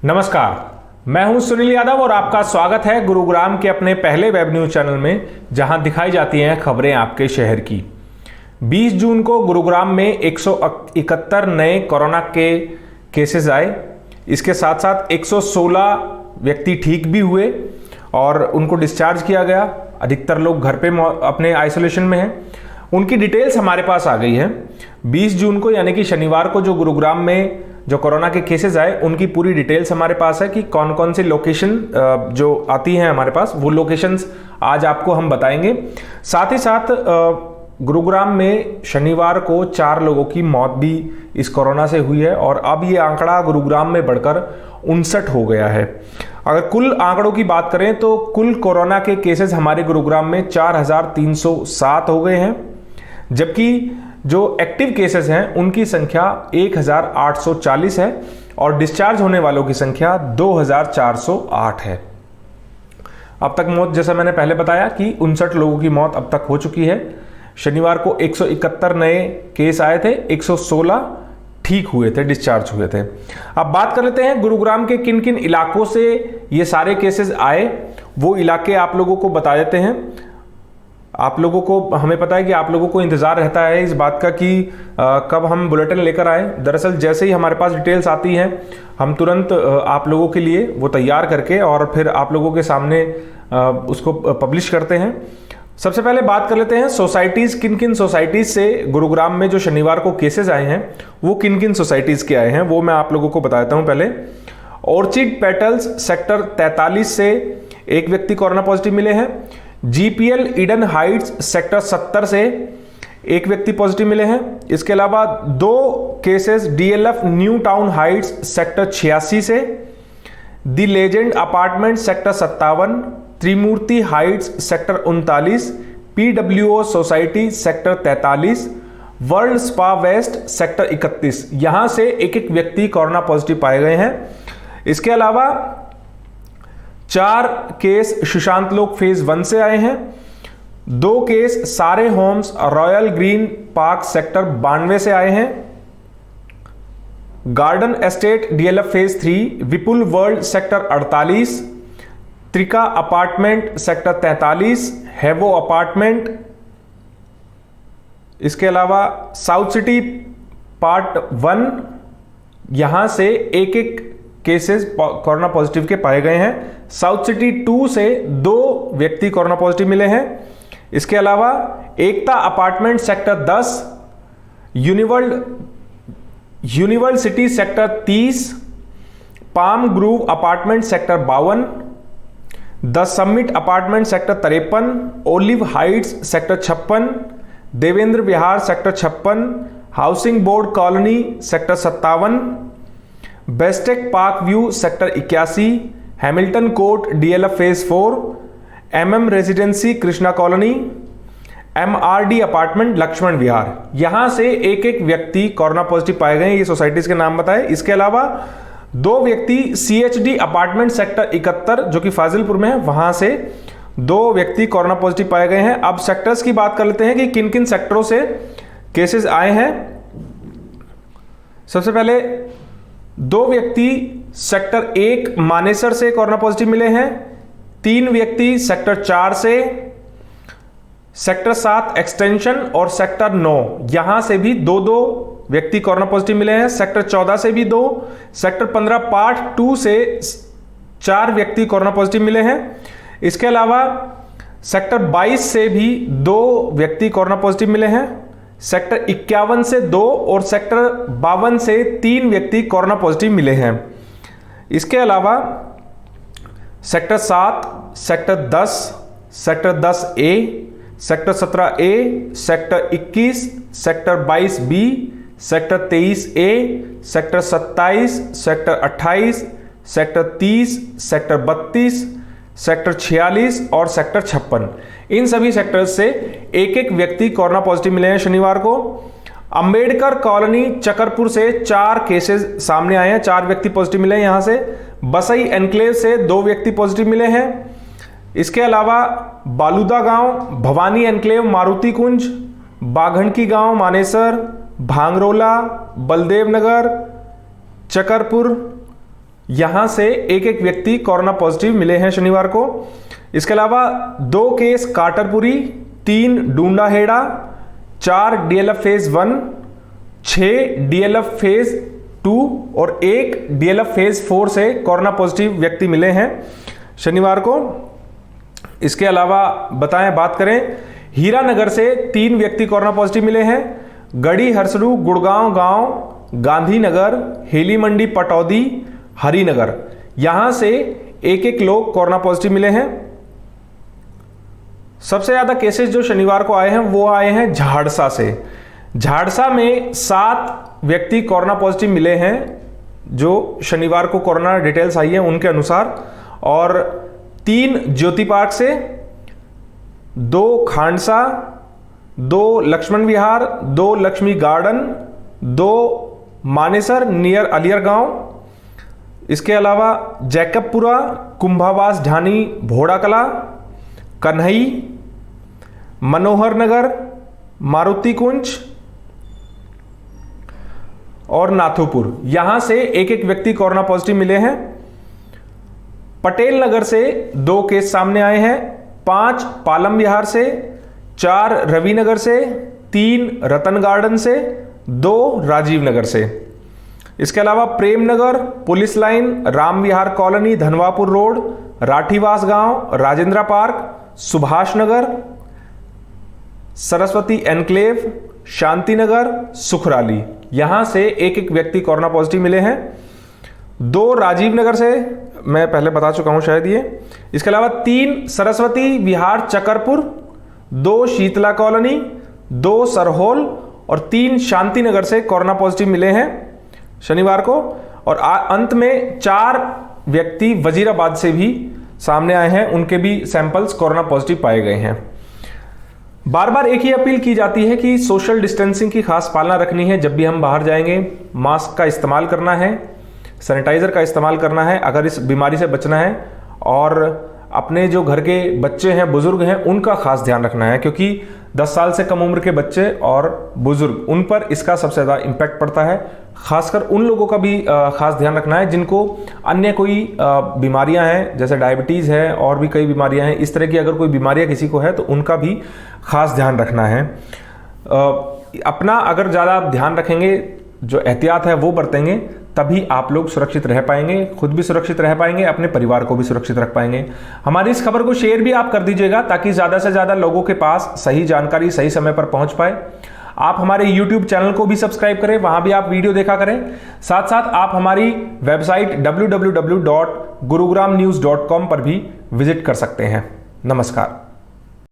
नमस्कार, मैं हूं सुनील यादव और आपका स्वागत है गुरुग्राम के अपने पहले वेब न्यूज चैनल में, जहां दिखाई जाती हैं खबरें आपके शहर की। 20 जून को गुरुग्राम में 171 नए कोरोना के केसेस आए। इसके साथ साथ 116 व्यक्ति ठीक भी हुए और उनको डिस्चार्ज किया गया। अधिकतर लोग घर पे अपने आइसोलेशन में हैं। उनकी डिटेल्स हमारे पास आ गई है। 20 जून को यानी कि शनिवार को जो गुरुग्राम में जो कोरोना के केसेस आए, उनकी पूरी डिटेल्स हमारे पास है कि कौन कौन सी लोकेशन जो आती हैं हमारे पास, वो लोकेशंस आज आपको हम बताएंगे। साथ ही साथ गुरुग्राम में शनिवार को 4 लोगों की मौत भी इस कोरोना से हुई है और अब ये आंकड़ा गुरुग्राम में बढ़कर 59 हो गया है। अगर कुल आंकड़ों की बात करें तो कुल कोरोना के केसेस हमारे गुरुग्राम में 4307 हो गए हैं, जबकि जो एक्टिव केसेस हैं उनकी संख्या 1840 है और डिस्चार्ज होने वालों की संख्या 2408 है। अब तक मौत, जैसा मैंने पहले बताया कि 59 लोगों की मौत अब तक हो चुकी है। शनिवार को 171 नए केस आए थे, 116 ठीक हुए थे, डिस्चार्ज हुए थे। अब बात कर लेते हैं गुरुग्राम के किन किन इलाकों से ये सारे केसेस आए, वो इलाके आप लोगों को बता देते हैं। आप लोगों को, हमें पता है कि आप लोगों को इंतजार रहता है इस बात का कि कब हम बुलेटिन लेकर आए। दरअसल जैसे ही हमारे पास डिटेल्स आती हैं, हम तुरंत आप लोगों के लिए वो तैयार करके और फिर आप लोगों के सामने उसको पब्लिश करते हैं। सबसे पहले बात कर लेते हैं सोसाइटीज़, किन किन सोसाइटीज़ से गुरुग्राम में जो शनिवार को केसेस आए हैं वो किन किन सोसाइटीज़ के आए हैं, वो मैं आप लोगों को बताता हूँ। पहले ऑर्चिड पेटल्स सेक्टर 43 से एक व्यक्ति कोरोना पॉजिटिव मिले हैं। जीपीएल ईडन हाइट्स सेक्टर 70 से एक व्यक्ति पॉजिटिव मिले हैं। इसके अलावा 2 cases DLF new town heights sector 86 से, the legend apartment sector 57, Trimurti heights sector 39, PWO society sector 43, world spa west sector 31। यहां से एक एक व्यक्ति कोरोना पॉजिटिव पाए गए हैं। इसके अलावा 4 केस सुशांत लोक फेज 1 से आए हैं। 2 केस सारे homes royal green park sector 92 से आए हैं। Garden estate DLF phase 3, Vipul world sector 48, Trika apartment sector 43, हेवो अपार्टमेंट। इसके अलावा साउथ सिटी पार्ट 1, यहां से एक एक केसेस कोरोना पॉजिटिव के पाए गए हैं। साउथ सिटी 2 से 2 व्यक्ति कोरोना पॉजिटिव मिले हैं। इसके अलावा Ekta apartment sector 10, uniworld city sector 30, palm grove apartment sector 52, the summit apartment sector 53, olive heights sector 56, Devendra Vihar sector 56, housing board colony sector 57, Bestech park view sector 81, Hamilton court DLF phase 4, MM residency Krishna colony, MRD apartment Laxman Vihar. यहां से एक एक व्यक्ति corona positive पाए गए हैं। ये societies के नाम बताए। इसके अलावा 2 व्यक्ति सीएचडी अपार्टमेंट सेक्टर 71 जो कि फाजिलपुर में है, वहां से 2 व्यक्ति कोरोना पॉजिटिव पाए गए हैं। अब सेक्टर्स की बात कर लेते हैं कि किन किन सेक्टरों से केसेस आए हैं। सबसे पहले 2 व्यक्ति सेक्टर 1 मानेसर से कोरोना पॉजिटिव मिले हैं। 3 व्यक्ति सेक्टर 4 से, सेक्टर 7 एक्सटेंशन और सेक्टर 9 यहां से भी 2-2 व्यक्ति कोरोना पॉजिटिव मिले हैं। सेक्टर 14 से भी 2, सेक्टर 15 पार्ट 2 से 4 व्यक्ति कोरोना पॉजिटिव मिले हैं। इसके अलावा सेक्टर 22 से भी 2 व्यक्ति कोरोना पॉजिटिव मिले हैं। सेक्टर 51 से 2 और सेक्टर 52 से 3 व्यक्ति कोरोना पॉजिटिव मिले हैं। इसके अलावा sector 7, sector 10, sector 10A, sector 17A, sector 21, sector 22B, sector 23A, sector 27, sector 28, sector 30, sector 32, sector 46 और सेक्टर 56, इन सभी सेक्टर्स से एक एक व्यक्ति कोरोना पॉजिटिव मिले हैं शनिवार को। अंबेडकर कॉलोनी चकरपुर से 4 केसेस सामने आए हैं, 4 व्यक्ति पॉजिटिव मिले हैं यहां से। बसई एनक्लेव से 2 व्यक्ति पॉजिटिव मिले हैं। इसके अलावा बालूदा गांव, भवानी एनक्लेव मारुति कुंज, बाघनकी गांव मानेसर, भांगरोला, बलदेव नगर, चकरपुर, यहां से एक एक व्यक्ति कोरोना पॉजिटिव मिले हैं शनिवार को। इसके अलावा 2 case Katarpuri, 3 Dundahera, 4 DLF phase 1, 6 DLF phase 2 और 1 डीएलएफ फेज 4 से कोरोना पॉजिटिव व्यक्ति मिले हैं शनिवार को। इसके अलावा बात करें हीरानगर से 3 व्यक्ति कोरोना पॉजिटिव मिले हैं। गढ़ी हरसरू गुड़गांव गांव, गांधीनगर, हेली मंडी पटौदी, हरिनगर, यहां से एक एक लोग कोरोना पॉजिटिव मिले हैं। सबसे ज्यादा केसेस जो शनिवार को आए हैं वो आए हैं झाड़सा से। झाड़सा में 7 व्यक्ति कोरोना पॉजिटिव मिले हैं जो शनिवार को कोरोना डिटेल्स आई है उनके अनुसार, और 3 ज्योति पार्क से, 2 खांडसा, 2 लक्ष्मण विहार, 2 Lakshmi garden, 2 Manesar near earlier गांव। इसके अलावा जैकबपुरा, कुंभावास ढानी, भोड़ा कला, कन्हई, मनोहर नगर, मारुति कुंज और नाथोपुर, यहां से एक एक व्यक्ति कोरोना पॉजिटिव मिले हैं। पटेल नगर से 2 केस सामने आए हैं, 5 पालम विहार से, 4 रविनगर से, 3 रतन गार्डन से, 2 राजीव नगर से। इसके अलावा प्रेम नगर, पुलिस लाइन, राम विहार कॉलोनी, धनवापुर रोड, राठीवास गांव, राजेंद्र पार्क, सुभाष नगर, सरस्वती एनक्लेव, शांति नगर, सुखराली, यहां से एक एक व्यक्ति कोरोना पॉजिटिव मिले हैं। 2 राजीव नगर से मैं पहले बता चुका हूं शायद ये। इसके अलावा 3 सरस्वती विहार चकरपुर, 2 शीतला कॉलोनी, 2 सरहोल और 3 शांति नगर से कोरोना पॉजिटिव मिले हैं शनिवार को। और अंत में 4 व्यक्ति वजीराबाद से भी सामने आए हैं, उनके भी सैंपल्स कोरोना पॉजिटिव पाए गए हैं। बार बार एक ही अपील की जाती है कि सोशल डिस्टेंसिंग की खास पालना रखनी है। जब भी हम बाहर जाएंगे मास्क का इस्तेमाल करना है, सैनिटाइजर का इस्तेमाल करना है अगर इस बीमारी से बचना है, और अपने जो घर के बच्चे हैं, बुजुर्ग हैं, उनका खास ध्यान रखना है, क्योंकि 10 साल से कम उम्र के बच्चे और बुजुर्ग, उन पर इसका सबसे ज़्यादा इम्पैक्ट पड़ता है। खासकर उन लोगों का भी खास ध्यान रखना है जिनको अन्य कोई बीमारियां हैं, जैसे डायबिटीज़ है और भी कई बीमारियां हैं। इस तरह की अगर कोई बीमारियां किसी को है तो उनका भी खास ध्यान रखना है। अपना अगर ज़्यादा ध्यान रखेंगे, जो एहतियात है वो बरतेंगे, तभी आप लोग सुरक्षित रह पाएंगे, खुद भी सुरक्षित रह पाएंगे, अपने परिवार को भी सुरक्षित रख पाएंगे। हमारी इस खबर को शेयर भी आप कर दीजिएगा ताकि ज़्यादा से ज़्यादा लोगों के पास सही जानकारी सही समय पर पहुंच पाए। आप हमारे YouTube चैनल को भी सब्सक्राइब करें, वहां भी आप वीडियो देखा करें। साथ साथ आप हमारी वेबसाइट www.gurugramnews.com पर भी विजिट कर सकते हैं। नमस्कार।